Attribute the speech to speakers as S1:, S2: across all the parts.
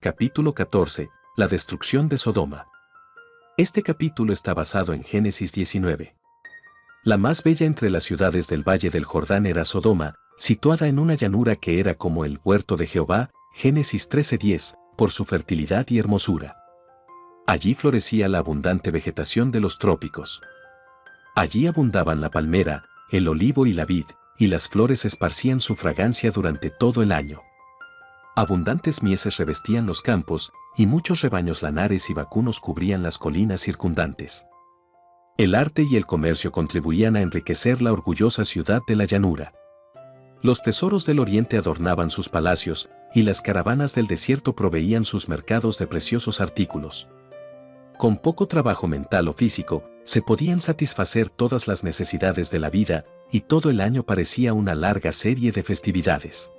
S1: Capítulo 14. La destrucción de Sodoma. Este capítulo está basado en Génesis 19. La más bella entre las ciudades del Valle del Jordán era Sodoma, situada en una llanura que era como el huerto de Jehová, Génesis 13:10, por su fertilidad y hermosura. Allí florecía la abundante vegetación de los trópicos. Allí abundaban la palmera, el olivo y la vid, y las flores esparcían su fragancia durante todo el año. Abundantes mieses revestían los campos, y muchos rebaños lanares y vacunos cubrían las colinas circundantes. El arte y el comercio contribuían a enriquecer la orgullosa ciudad de la llanura. Los tesoros del oriente adornaban sus palacios, y las caravanas del desierto proveían sus mercados de preciosos artículos. Con poco trabajo mental o físico, se podían satisfacer todas las necesidades de la vida, y todo el año parecía una larga serie de festividades.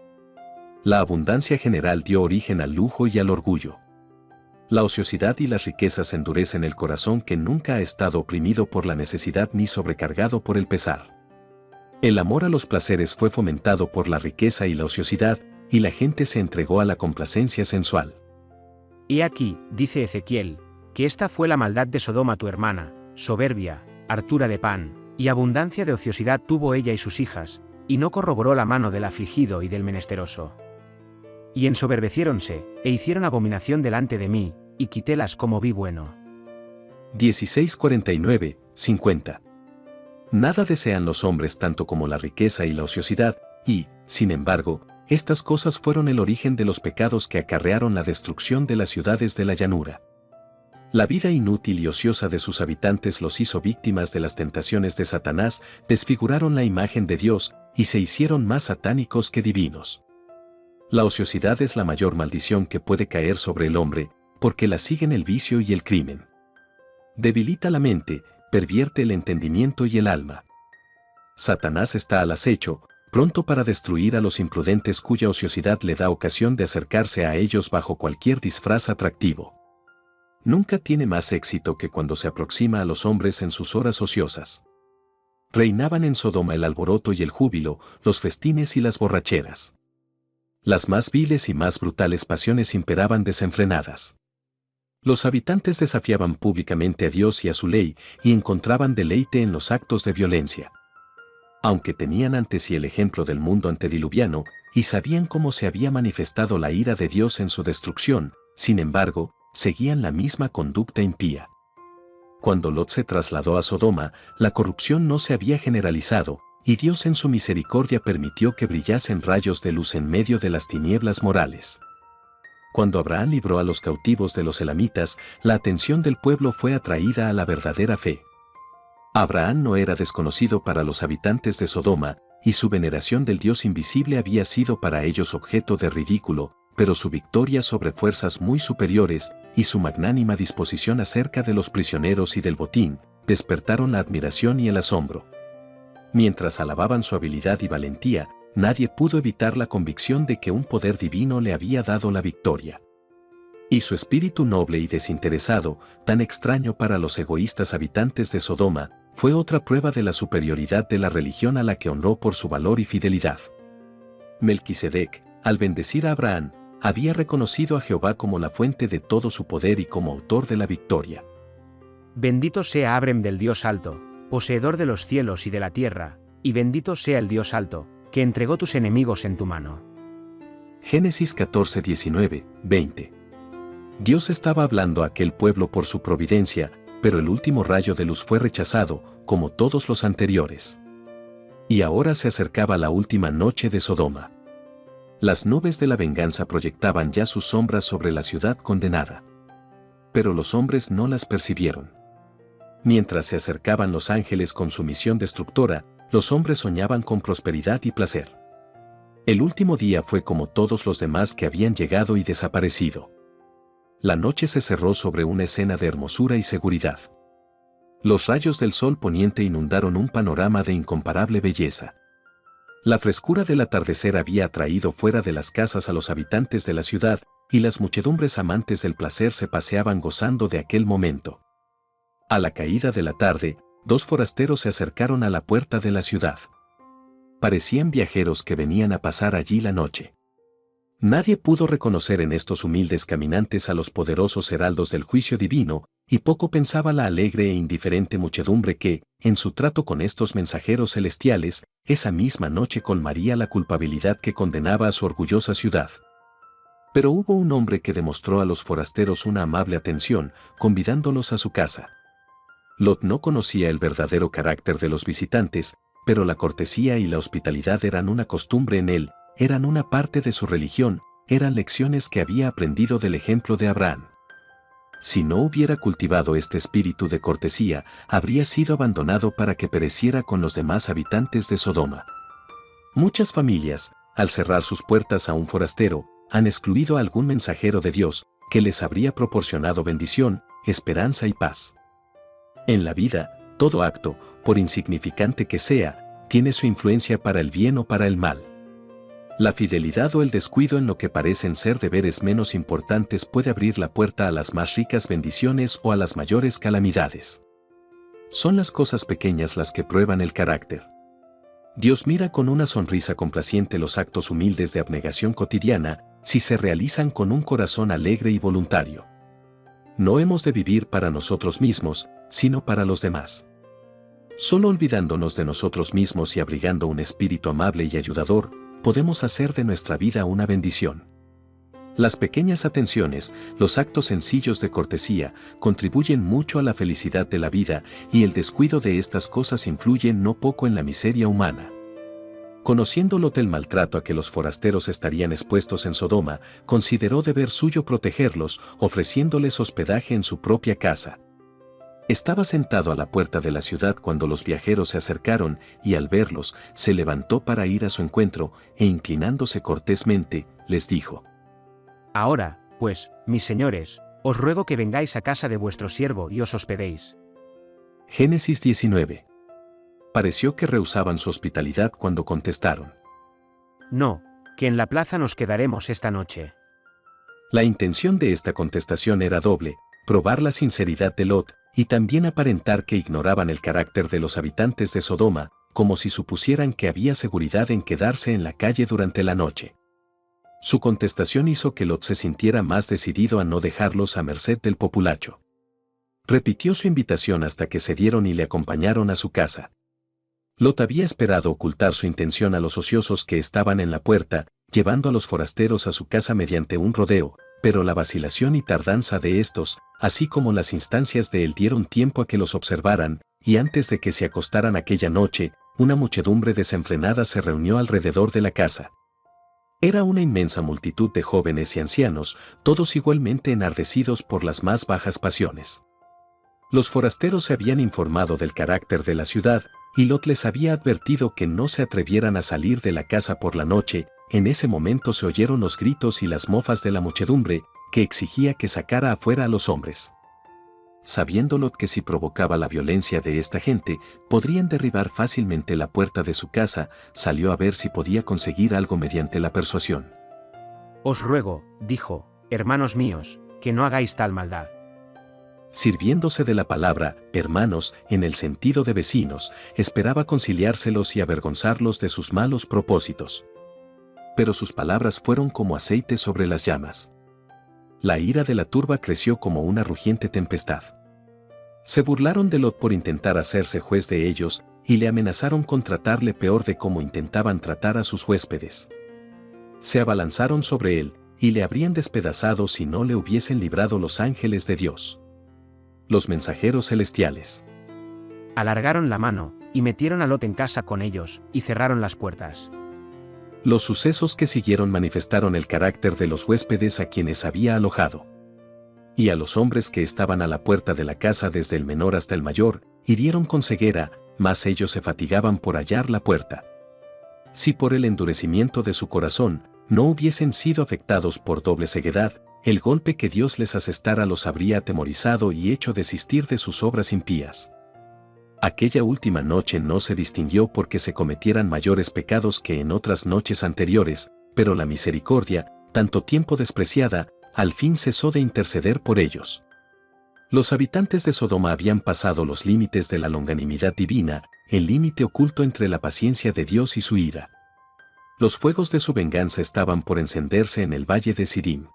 S1: La abundancia general dio origen al lujo y al orgullo. La ociosidad y las riquezas endurecen el corazón que nunca ha estado oprimido por la necesidad ni sobrecargado por el pesar. El amor a los placeres fue fomentado por la riqueza y la ociosidad, y la gente se entregó a la complacencia sensual.
S2: He aquí, dice Ezequiel, que esta fue la maldad de Sodoma tu hermana, soberbia, hartura de pan, y abundancia de ociosidad tuvo ella y sus hijas, y no corroboró la mano del afligido y del menesteroso. Y ensoberbeciéronse, e hicieron abominación delante de mí, y quitélas como vi bueno.
S1: 16:49, 50. Nada desean los hombres tanto como la riqueza y la ociosidad, y, sin embargo, estas cosas fueron el origen de los pecados que acarrearon la destrucción de las ciudades de la llanura. La vida inútil y ociosa de sus habitantes los hizo víctimas de las tentaciones de Satanás, desfiguraron la imagen de Dios, y se hicieron más satánicos que divinos. La ociosidad es la mayor maldición que puede caer sobre el hombre, porque la siguen el vicio y el crimen. Debilita la mente, pervierte el entendimiento y el alma. Satanás está al acecho, pronto para destruir a los imprudentes cuya ociosidad le da ocasión de acercarse a ellos bajo cualquier disfraz atractivo. Nunca tiene más éxito que cuando se aproxima a los hombres en sus horas ociosas. Reinaban en Sodoma el alboroto y el júbilo, los festines y las borracheras. Las más viles y más brutales pasiones imperaban desenfrenadas. Los habitantes desafiaban públicamente a Dios y a su ley, y encontraban deleite en los actos de violencia. Aunque tenían ante sí el ejemplo del mundo antediluviano, y sabían cómo se había manifestado la ira de Dios en su destrucción, sin embargo, seguían la misma conducta impía. Cuando Lot se trasladó a Sodoma, la corrupción no se había generalizado, y Dios en su misericordia permitió que brillasen rayos de luz en medio de las tinieblas morales. Cuando Abraham libró a los cautivos de los elamitas, la atención del pueblo fue atraída a la verdadera fe. Abraham no era desconocido para los habitantes de Sodoma, y su veneración del Dios invisible había sido para ellos objeto de ridículo, pero su victoria sobre fuerzas muy superiores, y su magnánima disposición acerca de los prisioneros y del botín, despertaron la admiración y el asombro. Mientras alababan su habilidad y valentía, nadie pudo evitar la convicción de que un poder divino le había dado la victoria. Y su espíritu noble y desinteresado, tan extraño para los egoístas habitantes de Sodoma, fue otra prueba de la superioridad de la religión a la que honró por su valor y fidelidad. Melquisedec, al bendecir a Abraham, había reconocido a Jehová como la fuente de todo su poder y como autor de la victoria.
S2: Bendito sea Abrem del Dios alto, poseedor de los cielos y de la tierra, y bendito sea el Dios alto, que entregó tus enemigos en tu mano.
S1: Génesis 14:19, 20. Dios estaba hablando a aquel pueblo por su providencia, pero el último rayo de luz fue rechazado, como todos los anteriores. Y ahora se acercaba la última noche de Sodoma. Las nubes de la venganza proyectaban ya sus sombras sobre la ciudad condenada. Pero los hombres no las percibieron. Mientras se acercaban los ángeles con su misión destructora, los hombres soñaban con prosperidad y placer. El último día fue como todos los demás que habían llegado y desaparecido. La noche se cerró sobre una escena de hermosura y seguridad. Los rayos del sol poniente inundaron un panorama de incomparable belleza. La frescura del atardecer había atraído fuera de las casas a los habitantes de la ciudad, y las muchedumbres amantes del placer se paseaban gozando de aquel momento. A la caída de la tarde, dos forasteros se acercaron a la puerta de la ciudad. Parecían viajeros que venían a pasar allí la noche. Nadie pudo reconocer en estos humildes caminantes a los poderosos heraldos del juicio divino, y poco pensaba la alegre e indiferente muchedumbre que, en su trato con estos mensajeros celestiales, esa misma noche colmaría la culpabilidad que condenaba a su orgullosa ciudad. Pero hubo un hombre que demostró a los forasteros una amable atención, convidándolos a su casa. Lot no conocía el verdadero carácter de los visitantes, pero la cortesía y la hospitalidad eran una costumbre en él, eran una parte de su religión, eran lecciones que había aprendido del ejemplo de Abraham. Si no hubiera cultivado este espíritu de cortesía, habría sido abandonado para que pereciera con los demás habitantes de Sodoma. Muchas familias, al cerrar sus puertas a un forastero, han excluido a algún mensajero de Dios, que les habría proporcionado bendición, esperanza y paz. En la vida, todo acto, por insignificante que sea, tiene su influencia para el bien o para el mal. La fidelidad o el descuido en lo que parecen ser deberes menos importantes puede abrir la puerta a las más ricas bendiciones o a las mayores calamidades. Son las cosas pequeñas las que prueban el carácter. Dios mira con una sonrisa complaciente los actos humildes de abnegación cotidiana, si se realizan con un corazón alegre y voluntario. No hemos de vivir para nosotros mismos, sino para los demás. Solo olvidándonos de nosotros mismos y abrigando un espíritu amable y ayudador, podemos hacer de nuestra vida una bendición. Las pequeñas atenciones, los actos sencillos de cortesía, contribuyen mucho a la felicidad de la vida, y el descuido de estas cosas influye no poco en la miseria humana. Conociendo Lot el maltrato a que los forasteros estarían expuestos en Sodoma, consideró deber suyo protegerlos, ofreciéndoles hospedaje en su propia casa. Estaba sentado a la puerta de la ciudad cuando los viajeros se acercaron, y al verlos, se levantó para ir a su encuentro, e inclinándose cortésmente, les dijo:
S2: Ahora, pues, mis señores, os ruego que vengáis a casa de vuestro siervo y os hospedéis.
S1: Génesis 19. Pareció que rehusaban su hospitalidad cuando contestaron:
S2: No, que en la plaza nos quedaremos esta noche.
S1: La intención de esta contestación era doble: probar la sinceridad de Lot, y también aparentar que ignoraban el carácter de los habitantes de Sodoma, como si supusieran que había seguridad en quedarse en la calle durante la noche. Su contestación hizo que Lot se sintiera más decidido a no dejarlos a merced del populacho. Repitió su invitación hasta que cedieron y le acompañaron a su casa. Lot había esperado ocultar su intención a los ociosos que estaban en la puerta, llevando a los forasteros a su casa mediante un rodeo, pero la vacilación y tardanza de estos, así como las instancias de él, dieron tiempo a que los observaran, y antes de que se acostaran aquella noche, una muchedumbre desenfrenada se reunió alrededor de la casa. Era una inmensa multitud de jóvenes y ancianos, todos igualmente enardecidos por las más bajas pasiones. Los forasteros se habían informado del carácter de la ciudad, y Lot les había advertido que no se atrevieran a salir de la casa por la noche. En ese momento se oyeron los gritos y las mofas de la muchedumbre, que exigía que sacara afuera a los hombres. Sabiendo Lot que si provocaba la violencia de esta gente, podrían derribar fácilmente la puerta de su casa, salió a ver si podía conseguir algo mediante la persuasión.
S2: Os ruego, dijo, hermanos míos, que no hagáis tal maldad.
S1: Sirviéndose de la palabra hermanos en el sentido de vecinos, esperaba conciliárselos y avergonzarlos de sus malos propósitos. Pero sus palabras fueron como aceite sobre las llamas. La ira de la turba creció como una rugiente tempestad. Se burlaron de Lot por intentar hacerse juez de ellos, y le amenazaron con tratarle peor de como intentaban tratar a sus huéspedes. Se abalanzaron sobre él, y le habrían despedazado si no le hubiesen librado los ángeles de Dios. Los mensajeros celestiales
S2: Alargaron la mano, y metieron a Lot en casa con ellos, y cerraron las puertas.
S1: Los sucesos que siguieron manifestaron el carácter de los huéspedes a quienes había alojado. Y a los hombres que estaban a la puerta de la casa desde el menor hasta el mayor, hirieron con ceguera, mas ellos se fatigaban por hallar la puerta. Si por el endurecimiento de su corazón, no hubiesen sido afectados por doble ceguedad, el golpe que Dios les asestara los habría atemorizado y hecho desistir de sus obras impías. Aquella última noche no se distinguió porque se cometieran mayores pecados que en otras noches anteriores, pero la misericordia, tanto tiempo despreciada, al fin cesó de interceder por ellos. Los habitantes de Sodoma habían pasado los límites de la longanimidad divina, el límite oculto entre la paciencia de Dios y su ira. Los fuegos de su venganza estaban por encenderse en el valle de Sidim.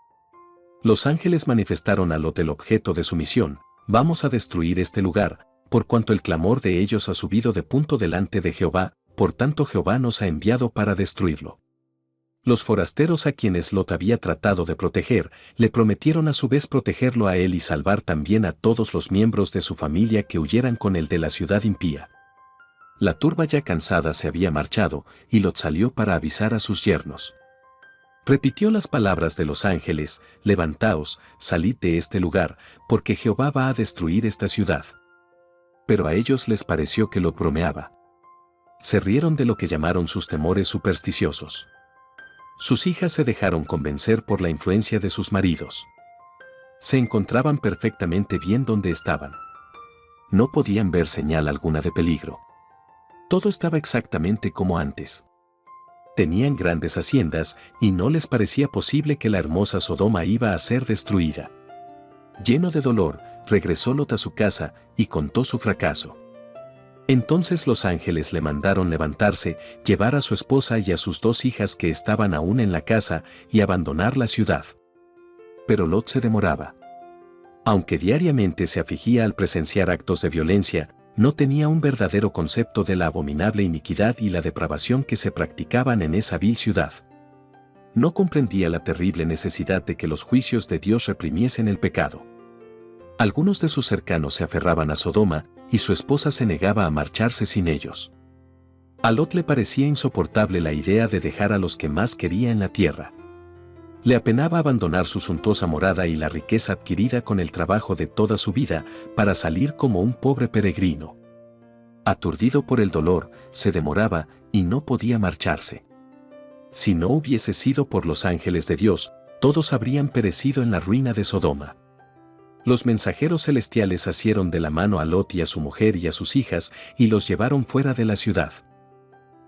S1: Los ángeles manifestaron a Lot el objeto de su misión: vamos a destruir este lugar, por cuanto el clamor de ellos ha subido de punto delante de Jehová, por tanto Jehová nos ha enviado para destruirlo. Los forasteros a quienes Lot había tratado de proteger, le prometieron a su vez protegerlo a él y salvar también a todos los miembros de su familia que huyeran con él de la ciudad impía. La turba ya cansada se había marchado, y Lot salió para avisar a sus yernos. Repitió las palabras de los ángeles: levantaos, salid de este lugar, porque Jehová va a destruir esta ciudad. Pero a ellos les pareció que Lot bromeaba. Se rieron de lo que llamaron sus temores supersticiosos. Sus hijas se dejaron convencer por la influencia de sus maridos. Se encontraban perfectamente bien donde estaban. No podían ver señal alguna de peligro. Todo estaba exactamente como antes. Tenían grandes haciendas y no les parecía posible que la hermosa Sodoma iba a ser destruida. Lleno de dolor, regresó Lot a su casa y contó su fracaso. Entonces los ángeles le mandaron levantarse, llevar a su esposa y a sus 2 hijas que estaban aún en la casa y abandonar la ciudad. Pero Lot se demoraba. Aunque diariamente se afligía al presenciar actos de violencia, no tenía un verdadero concepto de la abominable iniquidad y la depravación que se practicaban en esa vil ciudad. No comprendía la terrible necesidad de que los juicios de Dios reprimiesen el pecado. Algunos de sus cercanos se aferraban a Sodoma, y su esposa se negaba a marcharse sin ellos. A Lot le parecía insoportable la idea de dejar a los que más quería en la tierra. Le apenaba abandonar su suntuosa morada y la riqueza adquirida con el trabajo de toda su vida para salir como un pobre peregrino. Aturdido por el dolor, se demoraba y no podía marcharse. Si no hubiese sido por los ángeles de Dios, todos habrían perecido en la ruina de Sodoma. Los mensajeros celestiales asieron de la mano a Lot y a su mujer y a sus hijas y los llevaron fuera de la ciudad.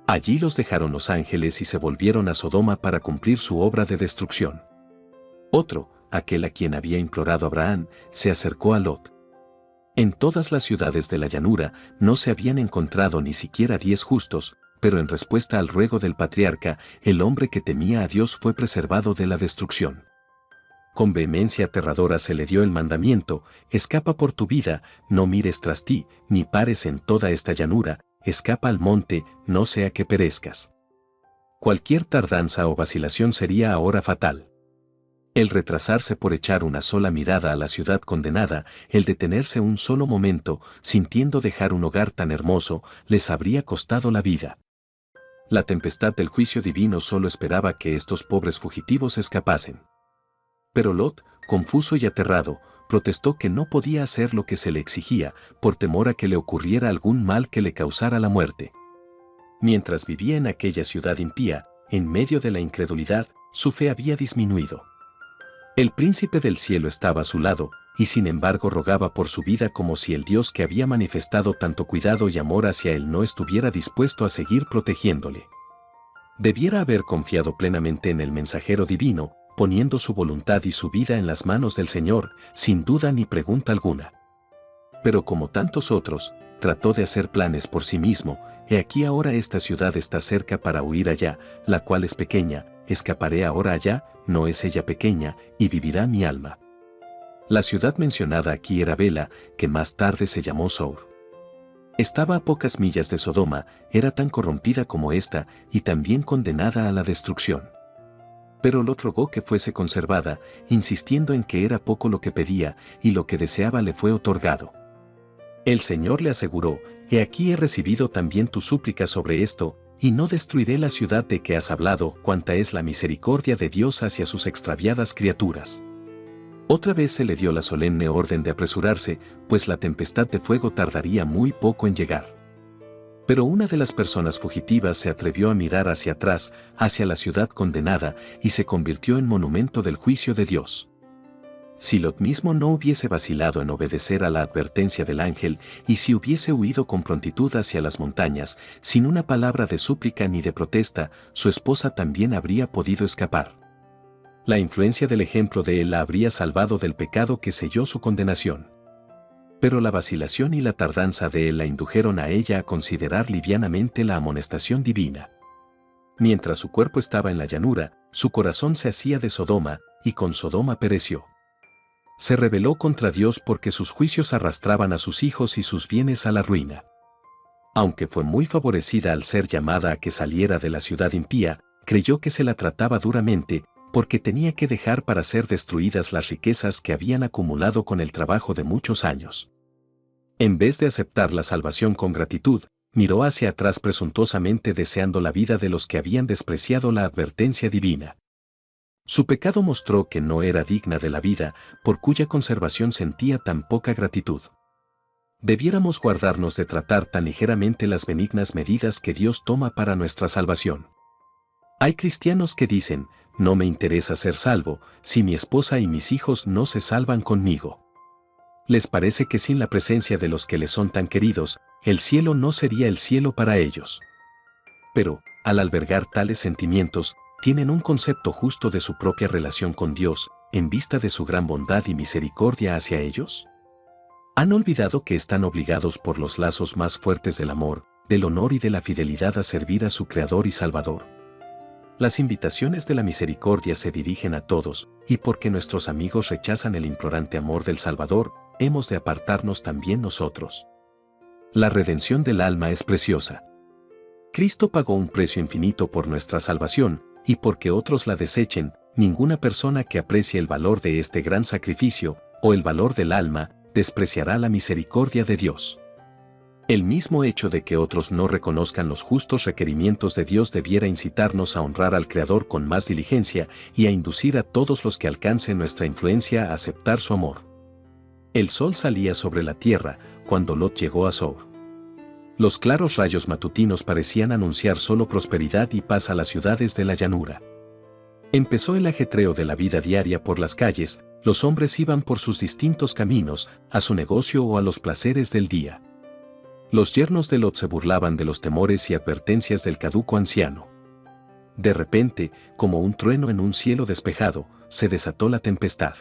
S1: Allí los dejaron los ángeles y se volvieron a Sodoma para cumplir su obra de destrucción. Otro, aquel a quien había implorado Abraham, se acercó a Lot. En todas las ciudades de la llanura no se habían encontrado ni siquiera 10 justos, pero en respuesta al ruego del patriarca, el hombre que temía a Dios fue preservado de la destrucción. Con vehemencia aterradora se le dio el mandamiento: escapa por tu vida, no mires tras ti, ni pares en toda esta llanura, escapa al monte, no sea que perezcas. Cualquier tardanza o vacilación sería ahora fatal. El retrasarse por echar una sola mirada a la ciudad condenada, el detenerse un solo momento, sintiendo dejar un hogar tan hermoso, les habría costado la vida. La tempestad del juicio divino solo esperaba que estos pobres fugitivos escapasen. Pero Lot, confuso y aterrado, protestó que no podía hacer lo que se le exigía, por temor a que le ocurriera algún mal que le causara la muerte. Mientras vivía en aquella ciudad impía, en medio de la incredulidad, su fe había disminuido. El príncipe del cielo estaba a su lado, y sin embargo rogaba por su vida como si el Dios que había manifestado tanto cuidado y amor hacia él no estuviera dispuesto a seguir protegiéndole. Debiera haber confiado plenamente en el mensajero divino, poniendo su voluntad y su vida en las manos del Señor, sin duda ni pregunta alguna. Pero como tantos otros, trató de hacer planes por sí mismo: he aquí ahora esta ciudad está cerca para huir allá, la cual es pequeña, escaparé ahora allá, no es ella pequeña, y vivirá mi alma. La ciudad mencionada aquí era Bela, que más tarde se llamó Sour. Estaba a pocas millas de Sodoma, era tan corrompida como esta, y también condenada a la destrucción. Pero Lot rogó que fuese conservada, insistiendo en que era poco lo que pedía, y lo que deseaba le fue otorgado. El Señor le aseguró: he aquí he recibido también tu súplica sobre esto, y no destruiré la ciudad de que has hablado, cuanta es la misericordia de Dios hacia sus extraviadas criaturas. Otra vez se le dio la solemne orden de apresurarse, pues la tempestad de fuego tardaría muy poco en llegar. Pero una de las personas fugitivas se atrevió a mirar hacia atrás, hacia la ciudad condenada, y se convirtió en monumento del juicio de Dios. Si Lot mismo no hubiese vacilado en obedecer a la advertencia del ángel, y si hubiese huido con prontitud hacia las montañas, sin una palabra de súplica ni de protesta, su esposa también habría podido escapar. La influencia del ejemplo de él la habría salvado del pecado que selló su condenación. Pero la vacilación y la tardanza de él la indujeron a ella a considerar livianamente la amonestación divina. Mientras su cuerpo estaba en la llanura, su corazón se hacía de Sodoma, y con Sodoma pereció. Se rebeló contra Dios porque sus juicios arrastraban a sus hijos y sus bienes a la ruina. Aunque fue muy favorecida al ser llamada a que saliera de la ciudad impía, creyó que se la trataba duramente, porque tenía que dejar para ser destruidas las riquezas que habían acumulado con el trabajo de muchos años. En vez de aceptar la salvación con gratitud, miró hacia atrás presuntuosamente deseando la vida de los que habían despreciado la advertencia divina. Su pecado mostró que no era digna de la vida, por cuya conservación sentía tan poca gratitud. Debiéramos guardarnos de tratar tan ligeramente las benignas medidas que Dios toma para nuestra salvación. Hay cristianos que dicen, no me interesa ser salvo, si mi esposa y mis hijos no se salvan conmigo. Les parece que sin la presencia de los que les son tan queridos, el cielo no sería el cielo para ellos. Pero, al albergar tales sentimientos, tienen un concepto justo de su propia relación con Dios, en vista de su gran bondad y misericordia hacia ellos. ¿Han olvidado que están obligados por los lazos más fuertes del amor, del honor y de la fidelidad a servir a su Creador y Salvador? Las invitaciones de la misericordia se dirigen a todos, y porque nuestros amigos rechazan el implorante amor del Salvador, hemos de apartarnos también nosotros. La redención del alma es preciosa. Cristo pagó un precio infinito por nuestra salvación, y porque otros la desechen, ninguna persona que aprecie el valor de este gran sacrificio, o el valor del alma, despreciará la misericordia de Dios. El mismo hecho de que otros no reconozcan los justos requerimientos de Dios debiera incitarnos a honrar al Creador con más diligencia y a inducir a todos los que alcancen nuestra influencia a aceptar su amor. El sol salía sobre la tierra cuando Lot llegó a Zoar. Los claros rayos matutinos parecían anunciar solo prosperidad y paz a las ciudades de la llanura. Empezó el ajetreo de la vida diaria por las calles, los hombres iban por sus distintos caminos, a su negocio o a los placeres del día. Los yernos de Lot se burlaban de los temores y advertencias del caduco anciano. De repente, como un trueno en un cielo despejado, se desató la tempestad.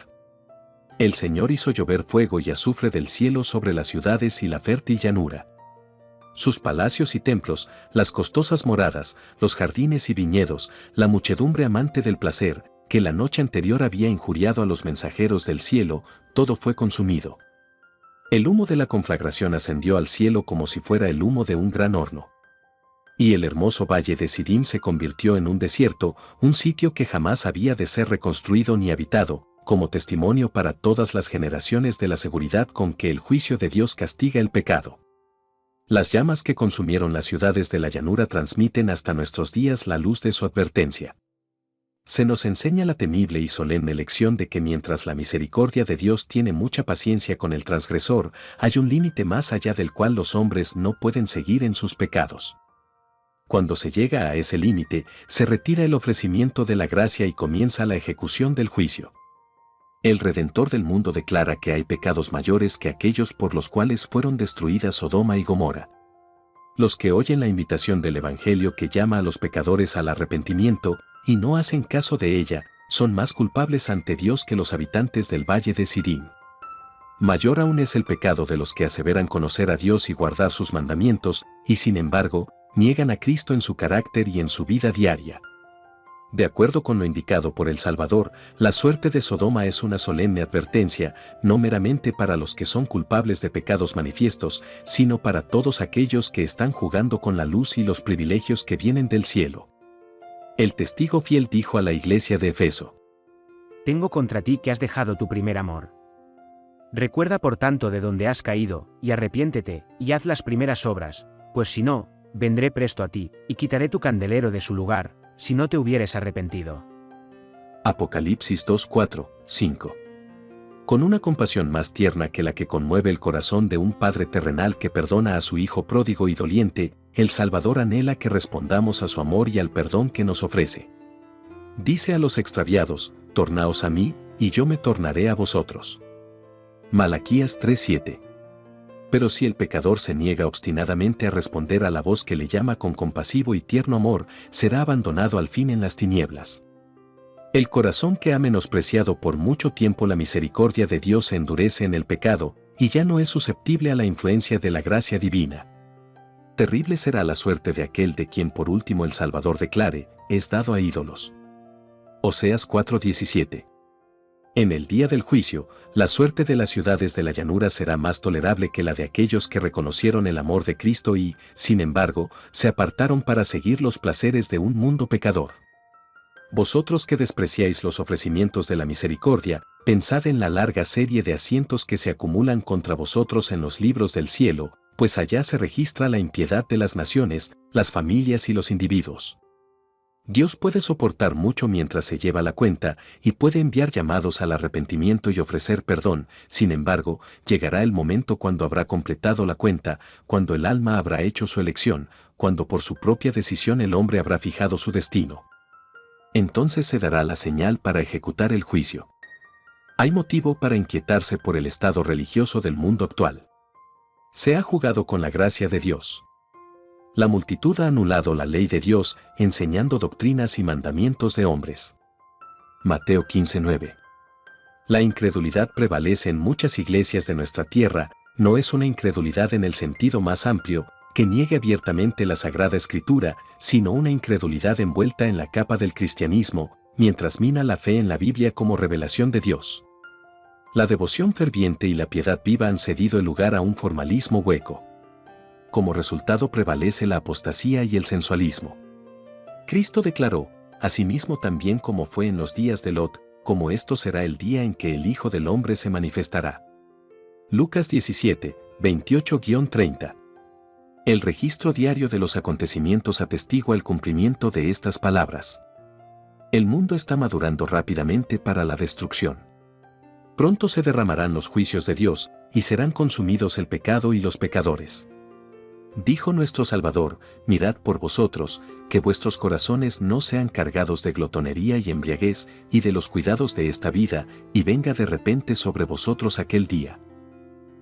S1: El Señor hizo llover fuego y azufre del cielo sobre las ciudades y la fértil llanura. Sus palacios y templos, las costosas moradas, los jardines y viñedos, la muchedumbre amante del placer, que la noche anterior había injuriado a los mensajeros del cielo, todo fue consumido. El humo de la conflagración ascendió al cielo como si fuera el humo de un gran horno. Y el hermoso valle de Sidim se convirtió en un desierto, un sitio que jamás había de ser reconstruido ni habitado, como testimonio para todas las generaciones de la seguridad con que el juicio de Dios castiga el pecado. Las llamas que consumieron las ciudades de la llanura transmiten hasta nuestros días la luz de su advertencia. Se nos enseña la temible y solemne lección de que mientras la misericordia de Dios tiene mucha paciencia con el transgresor, hay un límite más allá del cual los hombres no pueden seguir en sus pecados. Cuando se llega a ese límite, se retira el ofrecimiento de la gracia y comienza la ejecución del juicio. El Redentor del mundo declara que hay pecados mayores que aquellos por los cuales fueron destruidas Sodoma y Gomorra. Los que oyen la invitación del Evangelio que llama a los pecadores al arrepentimiento, y no hacen caso de ella, son más culpables ante Dios que los habitantes del valle de Sidim. Mayor aún es el pecado de los que aseveran conocer a Dios y guardar sus mandamientos, y sin embargo, niegan a Cristo en su carácter y en su vida diaria. De acuerdo con lo indicado por el Salvador, la suerte de Sodoma es una solemne advertencia, no meramente para los que son culpables de pecados manifiestos, sino para todos aquellos que están jugando con la luz y los privilegios que vienen del cielo. El testigo fiel dijo a la iglesia de Efeso:
S2: Tengo contra ti que has dejado tu primer amor. Recuerda por tanto de donde has caído, y arrepiéntete, y haz las primeras obras, pues si no, vendré presto a ti, y quitaré tu candelero de su lugar, si no te hubieres arrepentido.
S1: Apocalipsis 2, 4, 5. Con una compasión más tierna que la que conmueve el corazón de un padre terrenal que perdona a su hijo pródigo y doliente, el Salvador anhela que respondamos a su amor y al perdón que nos ofrece. Dice a los extraviados: tornaos a mí, y yo me tornaré a vosotros. Malaquías 3:7. Pero si el pecador se niega obstinadamente a responder a la voz que le llama con compasivo y tierno amor, será abandonado al fin en las tinieblas. El corazón que ha menospreciado por mucho tiempo la misericordia de Dios se endurece en el pecado, y ya no es susceptible a la influencia de la gracia divina. Terrible será la suerte de aquel de quien por último el Salvador declare, es dado a ídolos. Oseas 4:17. En el día del juicio, la suerte de las ciudades de la llanura será más tolerable que la de aquellos que reconocieron el amor de Cristo y, sin embargo, se apartaron para seguir los placeres de un mundo pecador. Vosotros que despreciáis los ofrecimientos de la misericordia, pensad en la larga serie de asientos que se acumulan contra vosotros en los libros del cielo, pues allá se registra la impiedad de las naciones, las familias y los individuos. Dios puede soportar mucho mientras se lleva la cuenta y puede enviar llamados al arrepentimiento y ofrecer perdón. Sin embargo, llegará el momento cuando habrá completado la cuenta, cuando el alma habrá hecho su elección, cuando por su propia decisión el hombre habrá fijado su destino. Entonces se dará la señal para ejecutar el juicio. Hay motivo para inquietarse por el estado religioso del mundo actual. Se ha jugado con la gracia de Dios. La multitud ha anulado la ley de Dios, enseñando doctrinas y mandamientos de hombres. Mateo 15:9. La incredulidad prevalece en muchas iglesias de nuestra tierra. No es una incredulidad en el sentido más amplio, que niegue abiertamente la Sagrada Escritura, sino una incredulidad envuelta en la capa del cristianismo, mientras mina la fe en la Biblia como revelación de Dios. La devoción ferviente y la piedad viva han cedido el lugar a un formalismo hueco. Como resultado prevalece la apostasía y el sensualismo. Cristo declaró, asimismo también como fue en los días de Lot, como esto será el día en que el Hijo del Hombre se manifestará. Lucas 17, 28-30. El registro diario de los acontecimientos atestigua el cumplimiento de estas palabras. El mundo está madurando rápidamente para la destrucción. Pronto se derramarán los juicios de Dios, y serán consumidos el pecado y los pecadores. Dijo nuestro Salvador, mirad por vosotros, que vuestros corazones no sean cargados de glotonería y embriaguez, y de los cuidados de esta vida, y venga de repente sobre vosotros aquel día.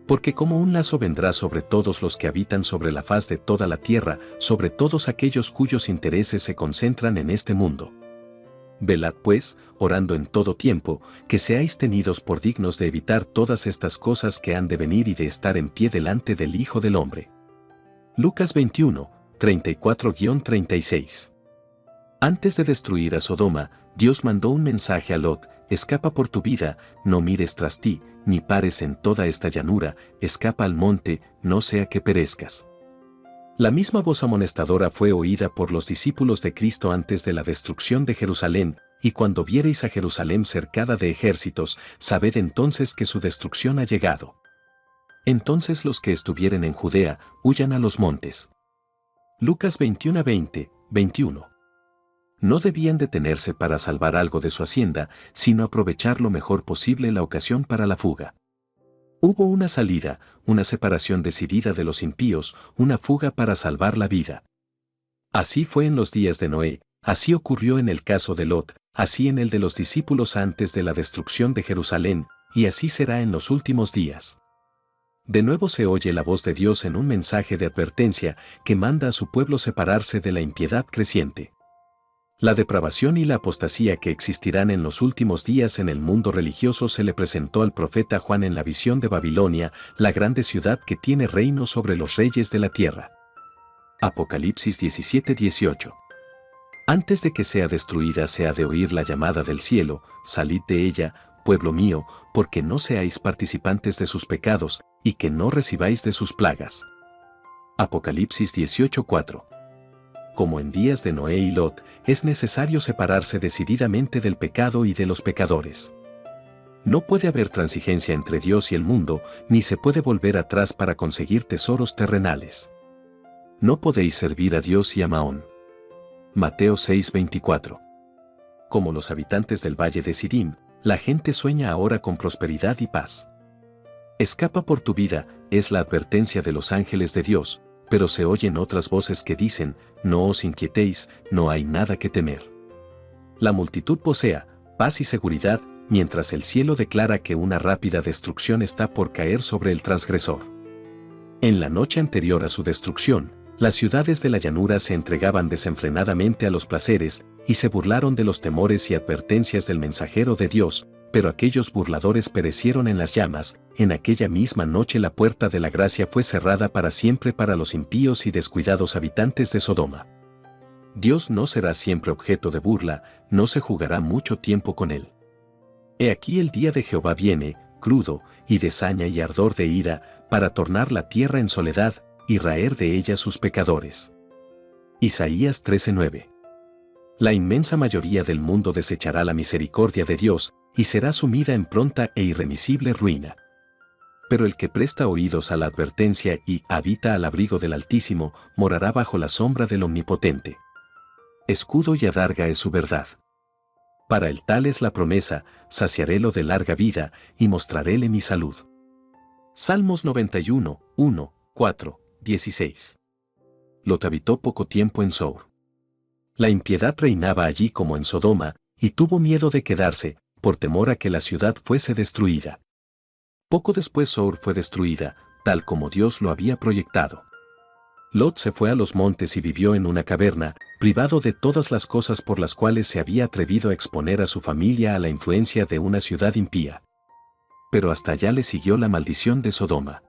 S1: Porque como un lazo vendrá sobre todos los que habitan sobre la faz de toda la tierra, sobre todos aquellos cuyos intereses se concentran en este mundo. Velad pues, orando en todo tiempo, que seáis tenidos por dignos de evitar todas estas cosas que han de venir y de estar en pie delante del Hijo del Hombre. Lucas 21, 34-36. Antes de destruir a Sodoma, Dios mandó un mensaje a Lot: escapa por tu vida, no mires tras ti, ni pares en toda esta llanura, escapa al monte, no sea que perezcas. La misma voz amonestadora fue oída por los discípulos de Cristo antes de la destrucción de Jerusalén, y cuando viereis a Jerusalén cercada de ejércitos, sabed entonces que su destrucción ha llegado. Entonces los que estuvieren en Judea, huyan a los montes. Lucas 21-20, 21. No debían detenerse para salvar algo de su hacienda, sino aprovechar lo mejor posible la ocasión para la fuga. Hubo una salida, una separación decidida de los impíos, una fuga para salvar la vida. Así fue en los días de Noé, así ocurrió en el caso de Lot, así en el de los discípulos antes de la destrucción de Jerusalén, y así será en los últimos días. De nuevo se oye la voz de Dios en un mensaje de advertencia que manda a su pueblo separarse de la impiedad creciente. La depravación y la apostasía que existirán en los últimos días en el mundo religioso se le presentó al profeta Juan en la visión de Babilonia, la grande ciudad que tiene reino sobre los reyes de la tierra. Apocalipsis 17-18. Antes de que sea destruida se ha de oír la llamada del cielo: salid de ella, pueblo mío, porque no seáis participantes de sus pecados, y que no recibáis de sus plagas. Apocalipsis 18:4. Como en días de Noé y Lot, es necesario separarse decididamente del pecado y de los pecadores. No puede haber transigencia entre Dios y el mundo, ni se puede volver atrás para conseguir tesoros terrenales. No podéis servir a Dios y a Mahón. Mateo 6:24. Como los habitantes del valle de Sidim, la gente sueña ahora con prosperidad y paz. Escapa por tu vida, es la advertencia de los ángeles de Dios, pero se oyen otras voces que dicen: no os inquietéis, no hay nada que temer. La multitud posea paz y seguridad, mientras el cielo declara que una rápida destrucción está por caer sobre el transgresor. En la noche anterior a su destrucción, las ciudades de la llanura se entregaban desenfrenadamente a los placeres y se burlaron de los temores y advertencias del mensajero de Dios, pero aquellos burladores perecieron en las llamas. En aquella misma noche la puerta de la gracia fue cerrada para siempre para los impíos y descuidados habitantes de Sodoma. Dios no será siempre objeto de burla, no se jugará mucho tiempo con él. He aquí el día de Jehová viene, crudo, y de saña y ardor de ira, para tornar la tierra en soledad, y raer de ella sus pecadores. Isaías 13:9. La inmensa mayoría del mundo desechará la misericordia de Dios, y será sumida en pronta e irremisible ruina. Pero el que presta oídos a la advertencia y habita al abrigo del Altísimo, morará bajo la sombra del Omnipotente. Escudo y adarga es su verdad. Para el tal es la promesa, saciarélo de larga vida, y mostraréle mi salud. Salmos 91, 1, 4, 16. Lot habitó poco tiempo en Zoar. La impiedad reinaba allí como en Sodoma, y tuvo miedo de quedarse, por temor a que la ciudad fuese destruida. Poco después Zoar fue destruida, tal como Dios lo había proyectado. Lot se fue a los montes y vivió en una caverna, privado de todas las cosas por las cuales se había atrevido a exponer a su familia a la influencia de una ciudad impía. Pero hasta allá le siguió la maldición de Sodoma.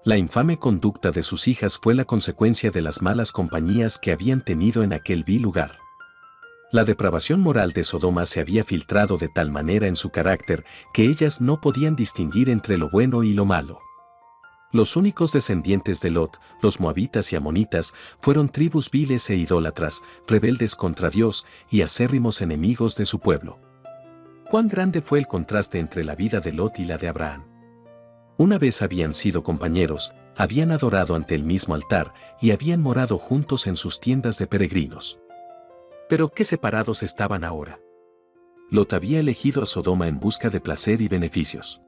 S1: La infame conducta de sus hijas fue la consecuencia de las malas compañías que habían tenido en aquel vil lugar. La depravación moral de Sodoma se había filtrado de tal manera en su carácter que ellas no podían distinguir entre lo bueno y lo malo. Los únicos descendientes de Lot, los moabitas y amonitas, fueron tribus viles e idólatras, rebeldes contra Dios y acérrimos enemigos de su pueblo. Cuán grande fue el contraste entre la vida de Lot y la de Abraham. Una vez habían sido compañeros, habían adorado ante el mismo altar y habían morado juntos en sus tiendas de peregrinos. Pero qué separados estaban ahora. Lot había elegido a Sodoma en busca de placer y beneficios.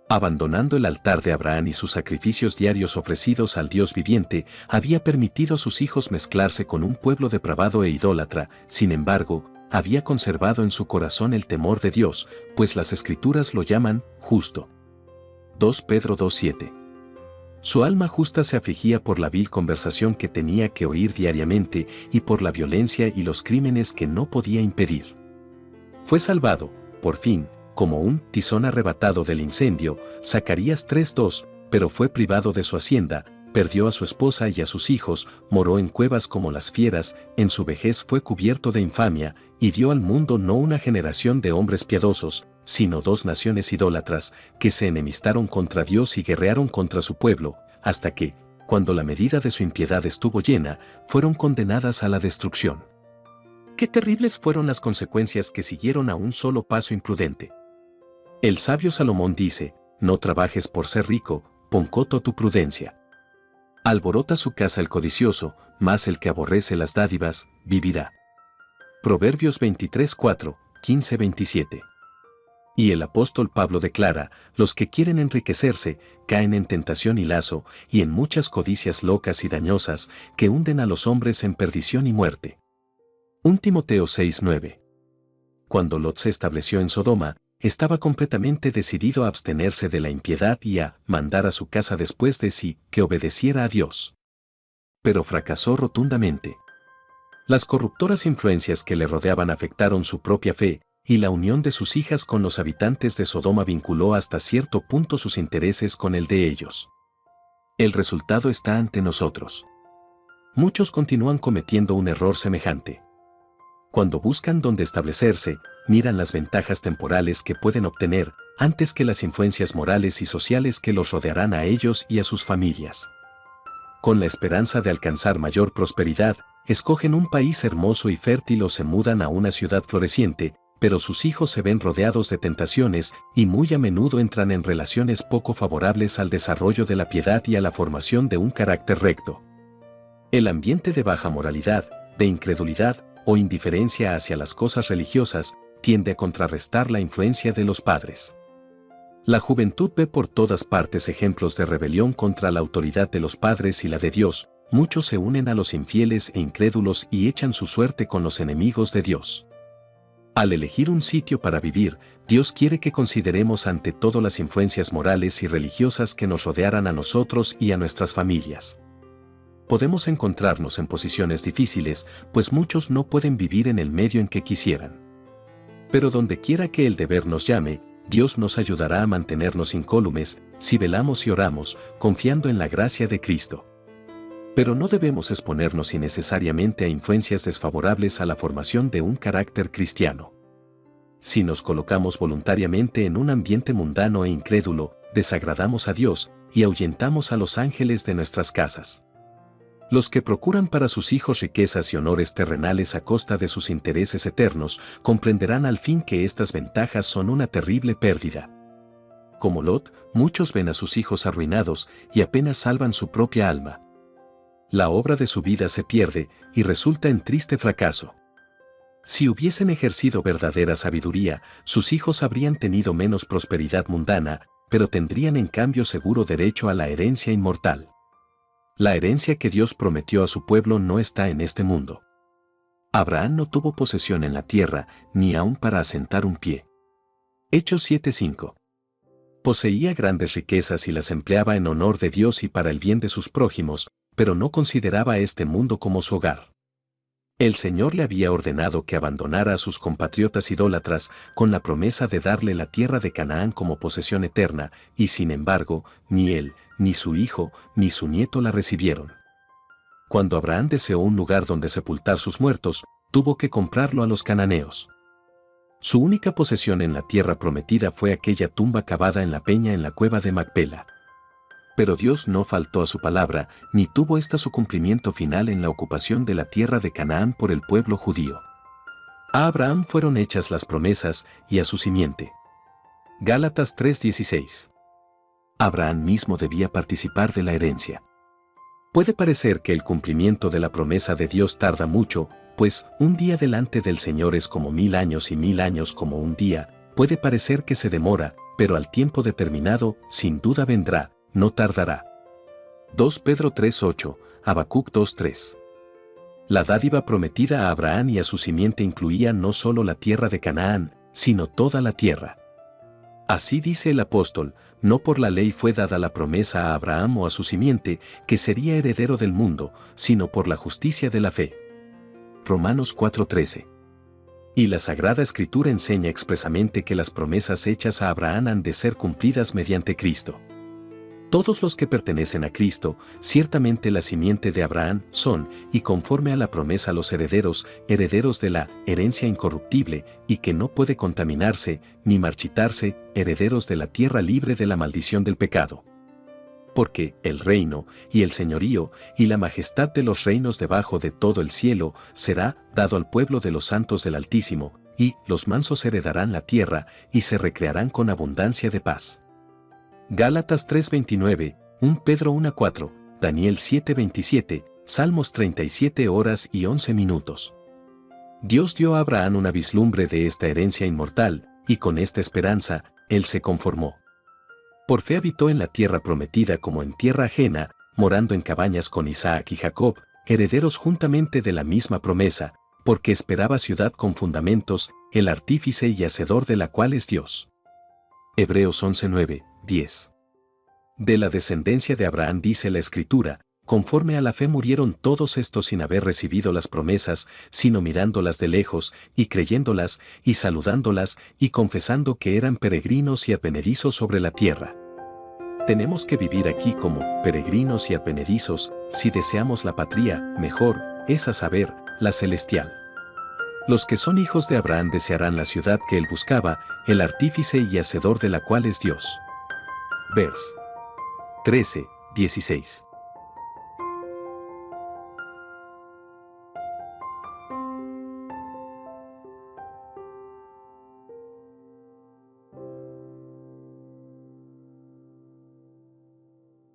S1: Abandonando el altar de Abraham y sus sacrificios diarios ofrecidos al Dios viviente, había permitido a sus hijos mezclarse con un pueblo depravado e idólatra. Sin embargo, había conservado en su corazón el temor de Dios, pues las Escrituras lo llaman justo. 2 Pedro 2:7. Su alma justa se afligía por la vil conversación que tenía que oír diariamente y por la violencia y los crímenes que no podía impedir. Fue salvado, por fin, como un tizón arrebatado del incendio, Zacarías 3:2, pero fue privado de su hacienda, perdió a su esposa y a sus hijos, moró en cuevas como las fieras, en su vejez fue cubierto de infamia, y dio al mundo no una generación de hombres piadosos, sino 2 naciones idólatras, que se enemistaron contra Dios y guerrearon contra su pueblo, hasta que, cuando la medida de su impiedad estuvo llena, fueron condenadas a la destrucción. Qué terribles fueron las consecuencias que siguieron a un solo paso imprudente. El sabio Salomón dice: no trabajes por ser rico, pon coto a tu prudencia. Alborota su casa el codicioso, mas el que aborrece las dádivas, vivirá. Proverbios 23:4, 15-27. Y el apóstol Pablo declara: los que quieren enriquecerse, caen en tentación y lazo, y en muchas codicias locas y dañosas, que hunden a los hombres en perdición y muerte. 1 Timoteo 6:9. Cuando Lot se estableció en Sodoma, estaba completamente decidido a abstenerse de la impiedad y a mandar a su casa después de sí que obedeciera a Dios. Pero fracasó rotundamente. Las corruptoras influencias que le rodeaban afectaron su propia fe, y la unión de sus hijas con los habitantes de Sodoma vinculó hasta cierto punto sus intereses con el de ellos. El resultado está ante nosotros. Muchos continúan cometiendo un error semejante. Cuando buscan dónde establecerse, miran las ventajas temporales que pueden obtener, antes que las influencias morales y sociales que los rodearán a ellos y a sus familias. Con la esperanza de alcanzar mayor prosperidad, escogen un país hermoso y fértil o se mudan a una ciudad floreciente, pero sus hijos se ven rodeados de tentaciones y muy a menudo entran en relaciones poco favorables al desarrollo de la piedad y a la formación de un carácter recto. El ambiente de baja moralidad, de incredulidad o indiferencia hacia las cosas religiosas tiende a contrarrestar la influencia de los padres. La juventud ve por todas partes ejemplos de rebelión contra la autoridad de los padres y la de Dios. Muchos se unen a los infieles e incrédulos y echan su suerte con los enemigos de Dios. Al elegir un sitio para vivir, Dios quiere que consideremos ante todo las influencias morales y religiosas que nos rodearan a nosotros y a nuestras familias. Podemos encontrarnos en posiciones difíciles, pues muchos no pueden vivir en el medio en que quisieran. Pero donde quiera que el deber nos llame, Dios nos ayudará a mantenernos incólumes si velamos y oramos, confiando en la gracia de Cristo. Pero no debemos exponernos innecesariamente a influencias desfavorables a la formación de un carácter cristiano. Si nos colocamos voluntariamente en un ambiente mundano e incrédulo, desagradamos a Dios y ahuyentamos a los ángeles de nuestras casas. Los que procuran para sus hijos riquezas y honores terrenales a costa de sus intereses eternos, comprenderán al fin que estas ventajas son una terrible pérdida. Como Lot, muchos ven a sus hijos arruinados y apenas salvan su propia alma. La obra de su vida se pierde y resulta en triste fracaso. Si hubiesen ejercido verdadera sabiduría, sus hijos habrían tenido menos prosperidad mundana, pero tendrían en cambio seguro derecho a la herencia inmortal. La herencia que Dios prometió a su pueblo no está en este mundo. Abraham no tuvo posesión en la tierra, ni aun para asentar un pie. Hechos 7:5. Poseía grandes riquezas y las empleaba en honor de Dios y para el bien de sus prójimos, pero no consideraba este mundo como su hogar. El Señor le había ordenado que abandonara a sus compatriotas idólatras con la promesa de darle la tierra de Canaán como posesión eterna, y sin embargo, ni él, ni su hijo, ni su nieto la recibieron. Cuando Abraham deseó un lugar donde sepultar sus muertos, tuvo que comprarlo a los cananeos. Su única posesión en la tierra prometida fue aquella tumba cavada en la peña en la cueva de Macpela. Pero Dios no faltó a su palabra, ni tuvo ésta su cumplimiento final en la ocupación de la tierra de Canaán por el pueblo judío. A Abraham fueron hechas las promesas y a su simiente. Gálatas 3:16. Abraham mismo debía participar de la herencia. Puede parecer que el cumplimiento de la promesa de Dios tarda mucho, pues un día delante del Señor es como 1000 años y 1000 años como un día. Puede parecer que se demora, pero al tiempo determinado, sin duda vendrá. No tardará. 2 Pedro 3:8, Habacuc 2:3. La dádiva prometida a Abraham y a su simiente incluía no solo la tierra de Canaán, sino toda la tierra. Así dice el apóstol, no por la ley fue dada la promesa a Abraham o a su simiente, que sería heredero del mundo, sino por la justicia de la fe. Romanos 4:13. Y la Sagrada Escritura enseña expresamente que las promesas hechas a Abraham han de ser cumplidas mediante Cristo. Todos los que pertenecen a Cristo, ciertamente la simiente de Abraham, son, y conforme a la promesa los herederos, herederos de la herencia incorruptible, y que no puede contaminarse, ni marchitarse, herederos de la tierra libre de la maldición del pecado. Porque el reino, y el señorío, y la majestad de los reinos debajo de todo el cielo, será dado al pueblo de los santos del Altísimo, y los mansos heredarán la tierra, y se recrearán con abundancia de paz. Gálatas 3:29, 1 Pedro 1:4, Daniel 7:27, Salmos 37 horas y 11 minutos. Dios dio a Abraham una vislumbre de esta herencia inmortal, y con esta esperanza, él se conformó. Por fe habitó en la tierra prometida como en tierra ajena, morando en cabañas con Isaac y Jacob, herederos juntamente de la misma promesa, porque esperaba ciudad con fundamentos, el artífice y hacedor de la cual es Dios. Hebreos 11:9, 10. De la descendencia de Abraham dice la Escritura, conforme a la fe murieron todos estos sin haber recibido las promesas, sino mirándolas de lejos, y creyéndolas, y saludándolas, y confesando que eran peregrinos y advenedizos sobre la tierra. Tenemos que vivir aquí como peregrinos y advenedizos, si deseamos la patria, mejor, es a saber, la celestial. Los que son hijos de Abraham desearán la ciudad que él buscaba, el artífice y hacedor de la cual es Dios. Vers. 13, 16.